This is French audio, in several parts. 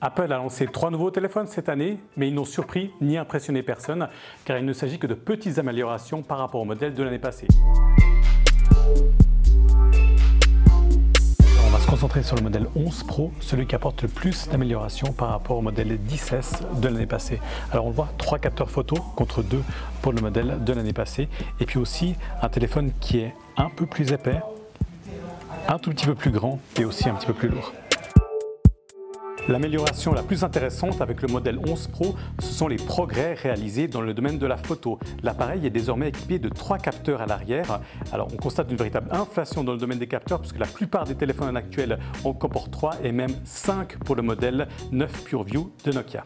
Apple a lancé 3 nouveaux téléphones cette année, mais ils n'ont surpris ni impressionné personne, car il ne s'agit que de petites améliorations par rapport au modèle de l'année passée. On va se concentrer sur le modèle 11 Pro, celui qui apporte le plus d'améliorations par rapport au modèle 10S de l'année passée. Alors on le voit, 3 capteurs photo contre 2 pour le modèle de l'année passée, et puis aussi un téléphone qui est un peu plus épais, un tout petit peu plus grand et aussi un petit peu plus lourd. L'amélioration la plus intéressante avec le modèle 11 Pro, ce sont les progrès réalisés dans le domaine de la photo. L'appareil est désormais équipé de 3 capteurs à l'arrière. Alors on constate une véritable inflation dans le domaine des capteurs puisque la plupart des téléphones actuels en comportent 3 et même 5 pour le modèle 9 PureView de Nokia.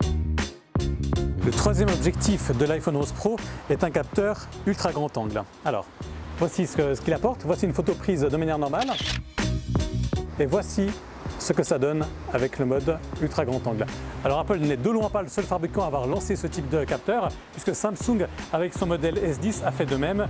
Le troisième objectif de l'iPhone 11 Pro est un capteur ultra grand angle. Alors voici ce qu'il apporte. Voici une photo prise de manière normale et voici ce que ça donne avec le mode ultra grand angle. Alors Apple n'est de loin pas le seul fabricant à avoir lancé ce type de capteur, puisque Samsung avec son modèle S10 a fait de même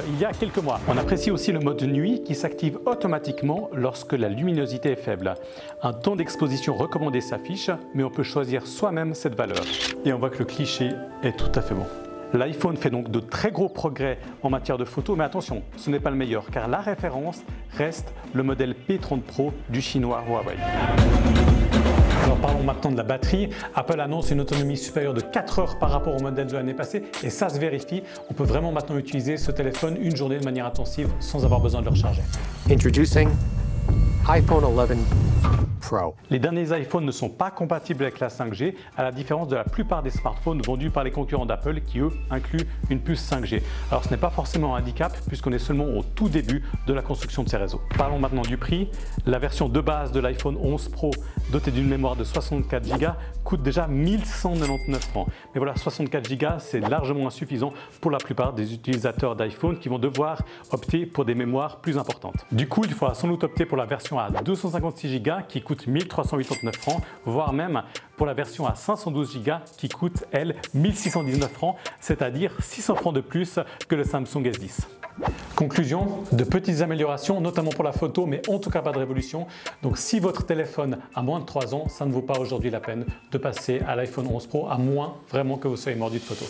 il y a quelques mois. On apprécie aussi le mode nuit qui s'active automatiquement lorsque la luminosité est faible. Un temps d'exposition recommandé s'affiche, mais on peut choisir soi-même cette valeur. Et on voit que le cliché est tout à fait bon. L'iPhone fait donc de très gros progrès en matière de photo, mais attention, ce n'est pas le meilleur, car la référence reste le modèle P30 Pro du chinois Huawei. Alors parlons maintenant de la batterie. Apple annonce une autonomie supérieure de 4 heures par rapport au modèle de l'année passée, et ça se vérifie. On peut vraiment maintenant utiliser ce téléphone une journée de manière intensive sans avoir besoin de le recharger. Introducing iPhone 11 Pro. Les derniers iPhones ne sont pas compatibles avec la 5G, à la différence de la plupart des smartphones vendus par les concurrents d'Apple qui, eux, incluent une puce 5G. Alors ce n'est pas forcément un handicap puisqu'on est seulement au tout début de la construction de ces réseaux. Parlons maintenant du prix. La version de base de l'iPhone 11 Pro, dotée d'une mémoire de 64 Go, coûte déjà 1 199 francs. Mais voilà, 64 Go, c'est largement insuffisant pour la plupart des utilisateurs d'iPhone qui vont devoir opter pour des mémoires plus importantes. Du coup, il faudra sans doute opter pour la version à 256 Go qui coûte 1 389 francs, voire même pour la version à 512 Go qui coûte, elle, 1 619 francs, c'est-à-dire 600 francs de plus que le Samsung S10. Conclusion, de petites améliorations, notamment pour la photo, mais en tout cas pas de révolution. Donc si votre téléphone a moins de 3 ans, ça ne vaut pas aujourd'hui la peine de passer à l'iPhone 11 Pro, à moins vraiment que vous soyez mordu de photos.